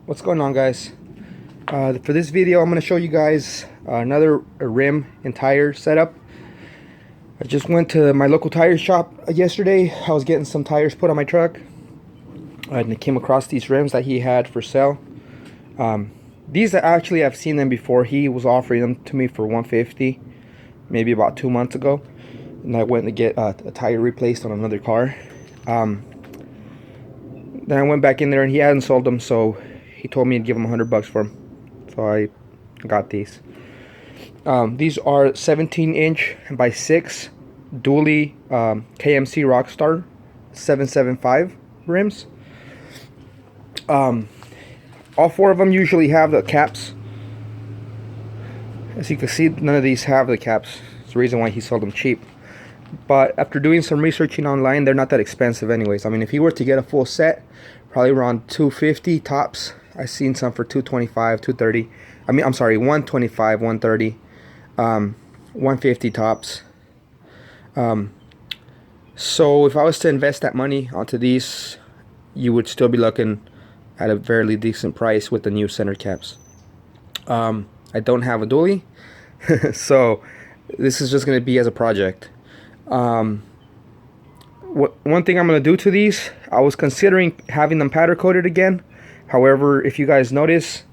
What's going on, guys? For this video I'm going to show you guys another rim and tire setup. I just went to my local tire shop yesterday. I was getting some tires put on my truck and I came across these rims that he had for sale. These actually, I've seen them before. He was offering them to me for $150 maybe about 2 months ago, and I went to get a tire replaced on another car. Then I went back in there and he hadn't sold them, so he told me to give him $100 for them. So I got these. These are 17-inch by 6 dually KMC Rockstar 775 rims. All four of them usually have the caps. As you can see, none of these have the caps. It's the reason why he sold them cheap. But after doing some researching online, they're not that expensive anyways. I mean, if you were to get a full set, probably around $250 tops. I've seen some for $225, $230. I'm sorry, $125, $130, $150 tops. So if I was to invest that money onto these, you would still be looking at a fairly decent price with the new center caps. I don't have a dually, so this is just going to be as a project. One thing I'm going to do to these, I was considering having them powder coated again. However, if you guys notice,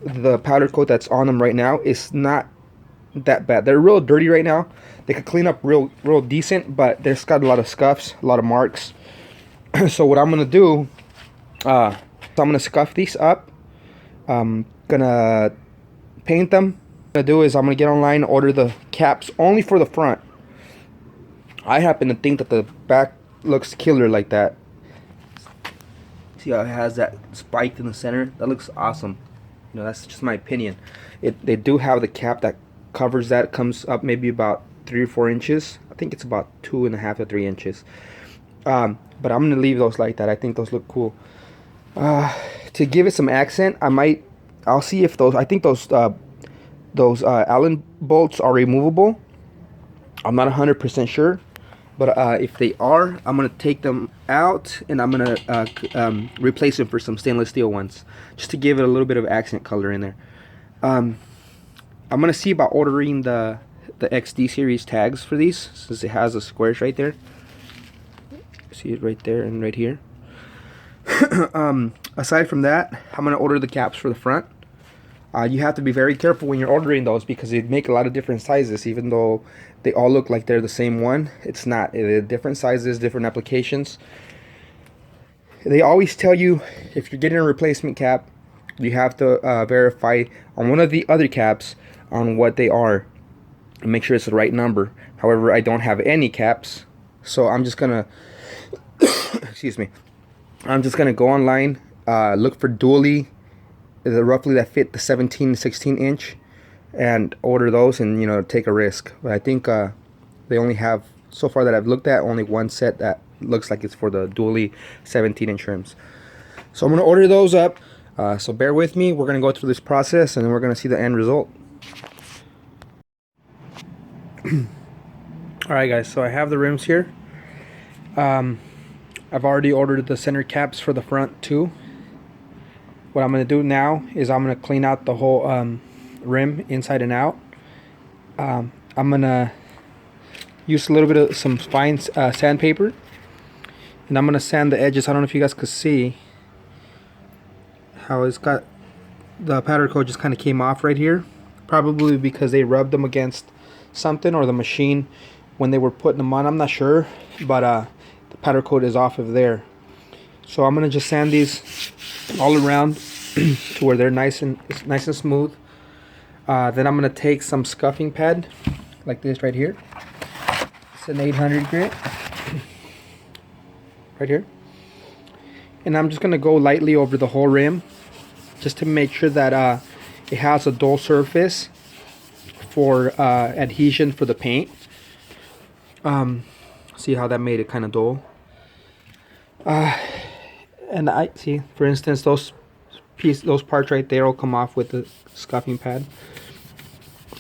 the powder coat that's on them right now is not that bad. They're real dirty right now. They could clean up real decent, but there's got a lot of scuffs, a lot of marks. So what I'm going to do, I'm going to scuff these up. I'm going to paint them. What I'm going to do is I'm going to get online, order the caps only for the front. I happen to think that the back looks killer like that. See how it has that spike in the center? That looks awesome. You know, that's just my opinion. They do have the cap that covers that. Comes up maybe about 3 or 4 inches. I think it's about 2.5 to 3 inches. But I'm gonna leave those like that. I think those look cool. To give it some accent, I'll see if those. I think those Allen bolts are removable. I'm not 100% sure. But if they are, I'm going to take them out and I'm going to replace them for some stainless steel ones, just to give it a little bit of accent color in there. I'm going to see about ordering the XD series tags for these, since it has the squares right there. See it right there and right here. Aside from that, I'm going to order the caps for the front. You have to be very careful when you're ordering those because they make a lot of different sizes. Even though they all look like they're the same one, it's not. They're different sizes, different applications. They always tell you if you're getting a replacement cap, you have to verify on one of the other caps on what they are and make sure it's the right number. However, I don't have any caps, so I'm just gonna excuse me. I'm just gonna go online, look for dually, roughly that fit the 17 16 inch, and order those, and you know, take a risk. But I think they only have, so far that I've looked at, only one set that looks like it's for the dually 17-inch rims. So I'm going to order those up, so bear with me. We're going to go through this process and then we're going to see the end result. Alright guys, so I have the rims here. I've already ordered the center caps for the front too. What I'm going to do now is I'm going to clean out the whole rim inside and out. I'm going to use a little bit of some fine sandpaper, and I'm going to sand the edges. I don't know if you guys could see how it's got the powder coat just kind of came off right here, probably because they rubbed them against something or the machine when they were putting them on. I'm not sure, but the powder coat is off of there. So I'm going to just sand these all around to where they're nice and smooth. Then I'm going to take some scuffing pad like this right here. It's an 800 grit right here, and I'm just going to go lightly over the whole rim just to make sure that it has a dull surface for adhesion for the paint. See how that made it kind of dull. And I see, for instance, those parts right there will come off with the scuffing pad.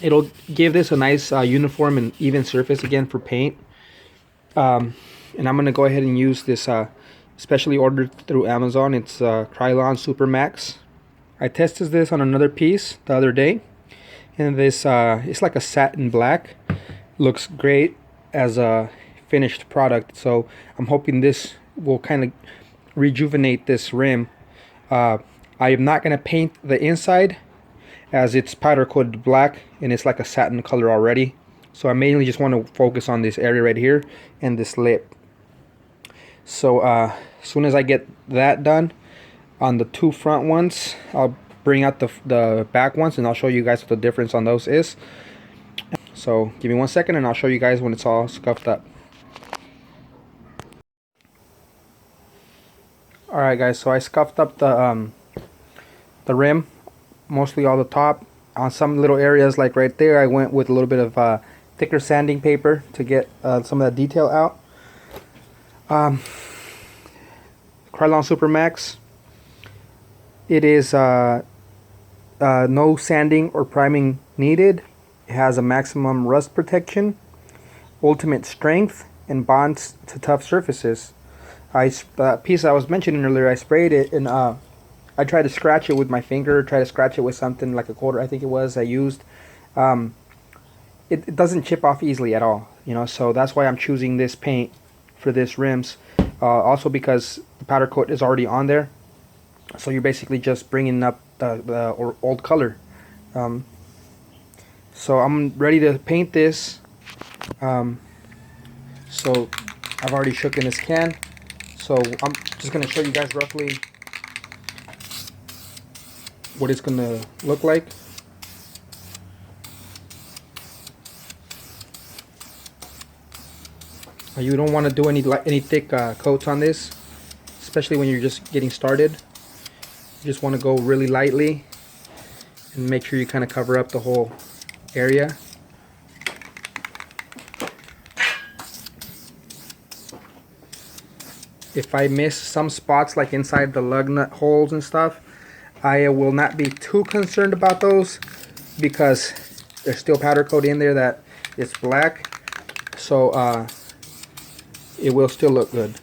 It'll give this a nice uniform and even surface again for paint. And I'm going to go ahead and use this especially ordered through Amazon. It's Krylon Super Max. I tested this on another piece the other day, and this it's like a satin black. Looks great as a finished product, so I'm hoping this will kind of rejuvenate this rim. I am not going to paint the inside, as it's powder coated black and it's like a satin color already. So I mainly just want to focus on this area right here and this lip. So as soon as I get that done on the two front ones, I'll bring out the back ones and I'll show you guys what the difference on those is. So give me 1 second and I'll show you guys when it's all scuffed up. Alright guys, so I scuffed up the rim, mostly all the top. On some little areas like right there, I went with a little bit of thicker sanding paper to get some of that detail out. Krylon Super Max, it is no sanding or priming needed. It has a maximum rust protection, ultimate strength, and bonds to tough surfaces. The piece I was mentioning earlier, I sprayed it and I tried to scratch it with my finger, try to scratch it with something like a quarter, I think it was, I used. It doesn't chip off easily at all, you know, so that's why I'm choosing this paint for this rims. Also because the powder coat is already on there, so you're basically just bringing up the old color. So I'm ready to paint this. So I've already shook in this can, so I'm just going to show you guys roughly what it's going to look like. You don't want to do any thick coats on this, especially when you're just getting started. You just want to go really lightly and make sure you kind of cover up the whole area. If I miss some spots like inside the lug nut holes and stuff, I will not be too concerned about those because there's still powder coat in there that it's black, so it will still look good.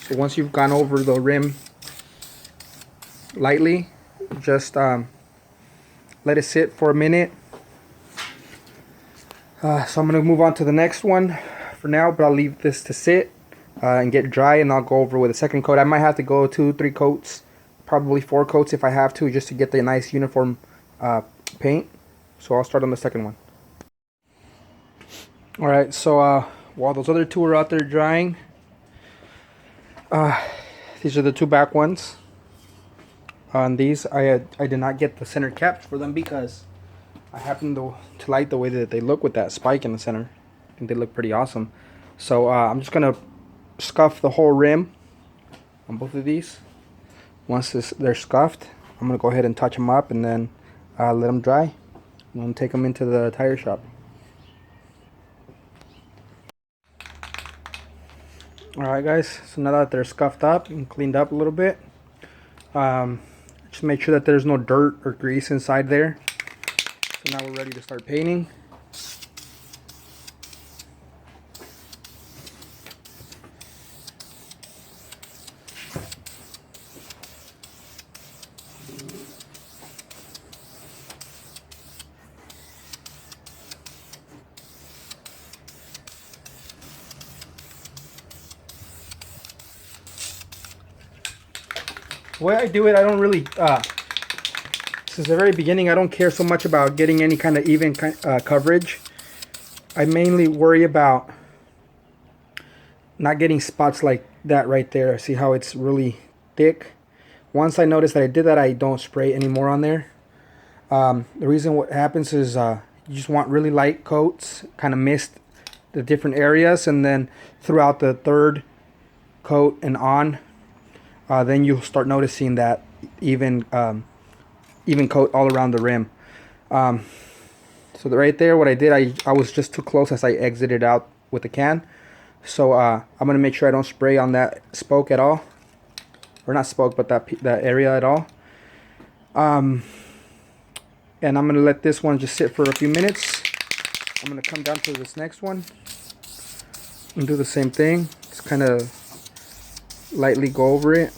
So once you've gone over the rim lightly, just let it sit for a minute. So I'm going to move on to the next one for now, but I'll leave this to sit and get dry, and I'll go over with a second coat. I might have to go 2-3 coats, probably 4 coats if I have to, just to get the nice uniform paint. So I'll start on the second one. Alright, so while those other two are out there drying, these are the two back ones. On these, I did not get the center caps for them because I happen to like the way that they look with that spike in the center. I think they look pretty awesome. So I'm just going to scuff the whole rim on both of these. Once they're scuffed, I'm going to go ahead and touch them up and then let them dry. I'm going to take them into the tire shop. Alright guys, so now that they're scuffed up and cleaned up a little bit, just make sure that there's no dirt or grease inside there. So now we're ready to start painting. The way I do it, I don't really, since the very beginning, I don't care so much about getting any kind of even coverage. I mainly worry about not getting spots like that right there. See how it's really thick? Once I notice that I did that, I don't spray anymore on there. The reason what happens is you just want really light coats, kind of mist the different areas, and then throughout the third coat and on, then you'll start noticing that even coat all around the rim. So right there, what I did, I was just too close as I exited out with the can. So I'm gonna make sure I don't spray on that spoke at all, or not spoke, but that area at all. And I'm gonna let this one just sit for a few minutes. I'm gonna come down to this next one and do the same thing. Just kind of lightly go over it.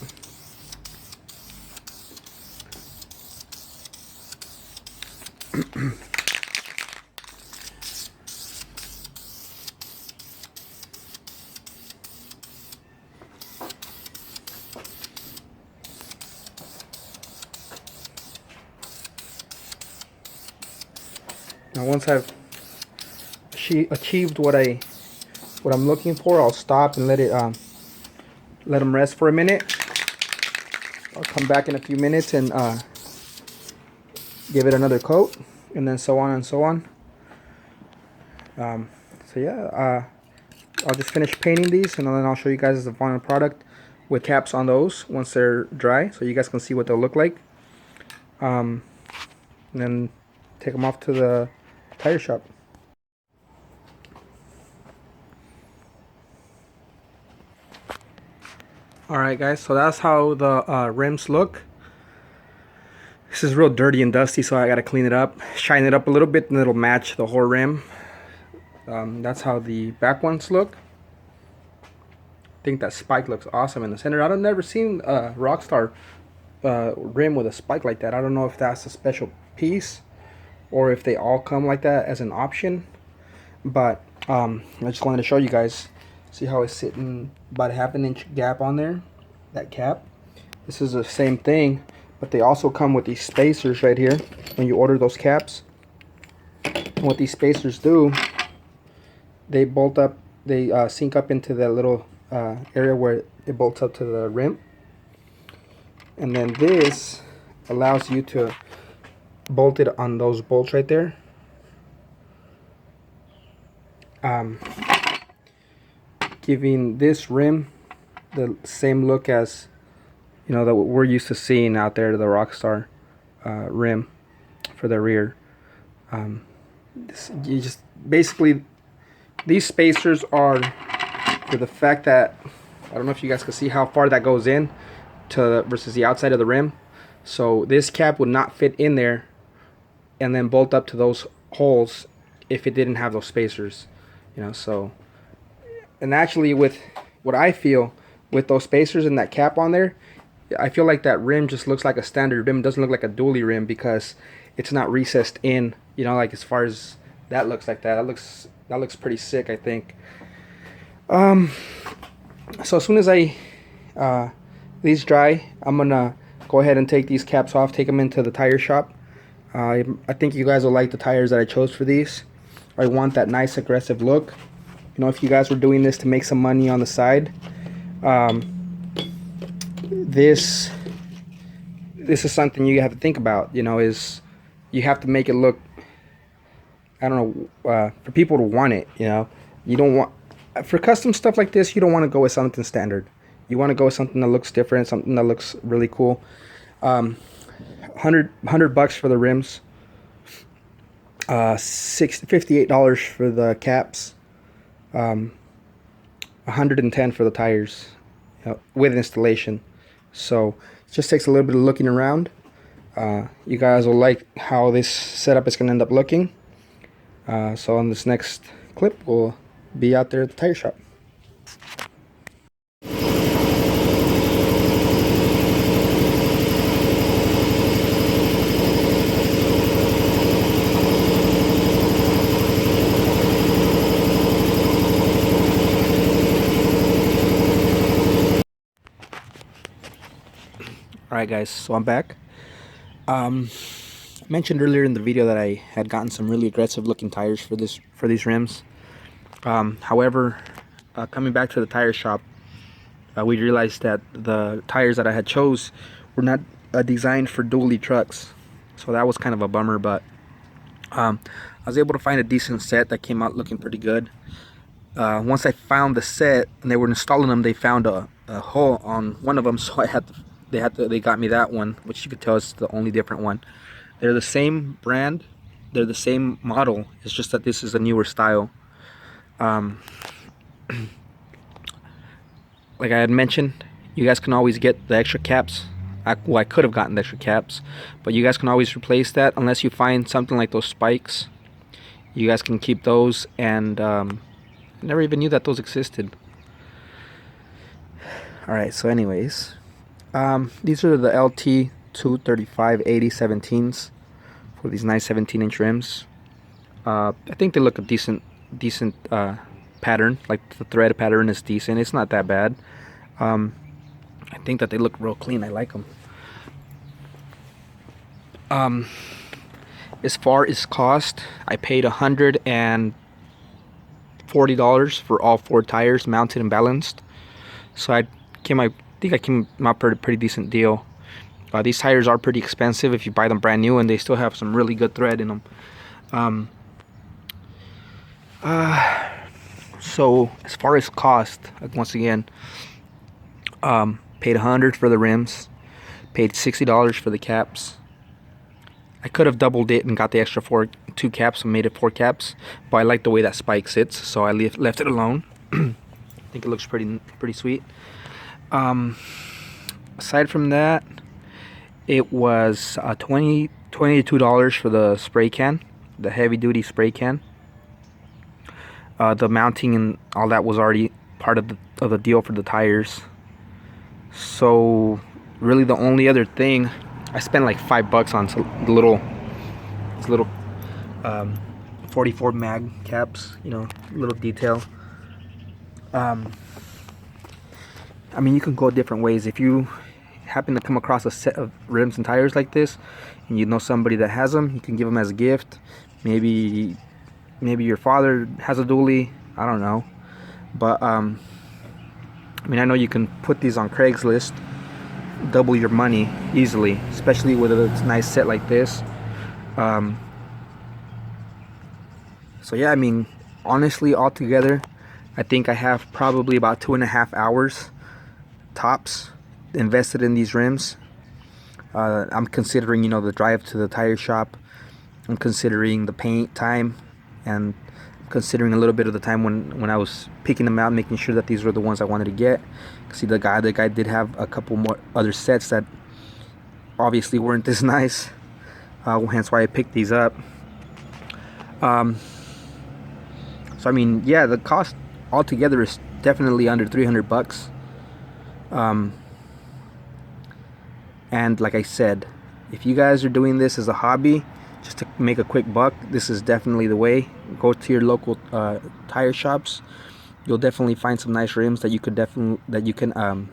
Now once I've achieved what I'm looking for, I'll stop and let them rest for a minute. I'll come back in a few minutes and give it another coat, and then so on and so on. So yeah, I'll just finish painting these, and then I'll show you guys the final product with caps on those once they're dry, so you guys can see what they'll look like. And then take them off to the tire shop. Alright guys, so that's how the rims look. This is real dirty and dusty, so I gotta clean it up, shine it up a little bit, and it'll match the whole rim. That's how the back ones look. I think that spike looks awesome in the center. I've never seen a Rockstar rim with a spike like that. I don't know if that's a special piece or if they all come like that as an option, but I just wanted to show you guys. See how it's sitting about a ½ inch gap on there, that cap. This is the same thing, but they also come with these spacers right here when you order those caps. And what these spacers do, they bolt up, they sink up into that little area where it bolts up to the rim, and then this allows you to bolt it on those bolts right there. Giving this rim the same look as, you know, that we're used to seeing out there, the Rockstar rim for the rear. You just basically, these spacers are for the fact that, I don't know if you guys can see how far that goes in to versus the outside of the rim. So this cap would not fit in there and then bolt up to those holes if it didn't have those spacers, you know. So, and actually with what I feel with those spacers and that cap on there, I feel like that rim just looks like a standard rim. It doesn't look like a dually rim because it's not recessed in, you know, like as far as that looks like that. That looks pretty sick, I think. So as soon as these dry, I'm gonna go ahead and take these caps off, take them into the tire shop. I think you guys will like the tires that I chose for these. I want that nice aggressive look. You know, if you guys were doing this to make some money on the side, this is something you have to think about. You know, is you have to make it look, I don't know, for people to want it. You know, you don't want, for custom stuff like this, you don't want to go with something standard. You want to go with something that looks different, something that looks really cool. $100 for the rims, $58 for the caps, $110 for the tires, you know, with installation. So it just takes a little bit of looking around. You guys will like how this setup is going to end up looking. So on this next clip, we'll be out there at the tire shop. Alright guys, so I'm back. I mentioned earlier in the video that I had gotten some really aggressive looking tires for these rims. However, coming back to the tire shop, we realized that the tires that I had chose were not designed for dually trucks. So that was kind of a bummer, but I was able to find a decent set that came out looking pretty good. Once I found the set and they were installing them, they found a hole on one of them, so they got me that one, which you could tell is the only different one. They're the same brand, they're the same model, it's just that this is a newer style. Like I had mentioned, you guys can always get the extra caps I could have gotten the extra caps, but you guys can always replace that unless you find something like those spikes. You guys can keep those, and I never even knew that those existed. Alright, so anyways, these are the LT 235/80 17s for these nice 17-inch rims. I think they look a decent pattern. Like the thread pattern is decent. It's not that bad. I think that they look real clean. I like them. As far as cost, I paid $140 for all 4 tires, mounted and balanced. So I think I came out for a pretty decent deal. These tires are pretty expensive if you buy them brand new, and they still have some really good thread in them. So as far as cost, once again, paid $100 for the rims, paid $60 for the caps. I could have doubled it and got the extra 2 caps and made it 4 caps, but I like the way that spike sits, so I left it alone. I think it looks pretty sweet. Aside from that, it was $22 for the spray can, the heavy duty spray can. The mounting and all that was already part of the deal for the tires. So really the only other thing, I spent like $5 on these little 44 mag caps, you know, little detail. I mean, you can go different ways. If you happen to come across a set of rims and tires like this, and you know somebody that has them, you can give them as a gift. Maybe your father has a dually, I don't know. But I mean, I know you can put these on Craigslist, double your money easily, especially with a nice set like this. So yeah, I mean, honestly, altogether, I think I have probably about 2.5 hours tops invested in these rims. I'm considering, you know, the drive to the tire shop. I'm considering the paint time, and considering a little bit of the time when I was picking them out, making sure that these were the ones I wanted to get. See, the guy did have a couple more other sets that obviously weren't this nice, hence why I picked these up. So I mean, yeah, the cost altogether is definitely under $300. And like I said, if you guys are doing this as a hobby, just to make a quick buck, this is definitely the way. Go to your local tire shops. You'll definitely find some nice rims that you can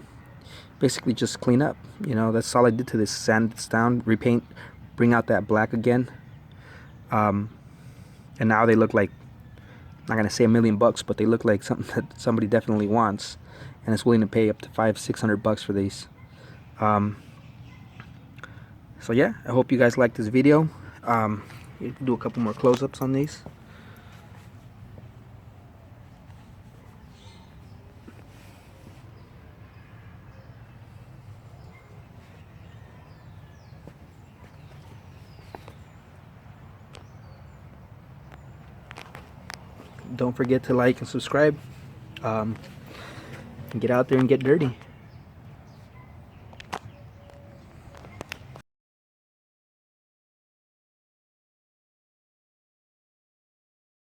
basically just clean up. You know, that's all I did to this: sand it down, repaint, bring out that black again. And now they look like, I'm not gonna say $1 million, but they look like something that somebody definitely wants and is willing to pay up to $500-600 for these. So yeah, I hope you guys liked this video. You can do a couple more close-ups on these. Don't forget to like and subscribe. Get out there and get dirty.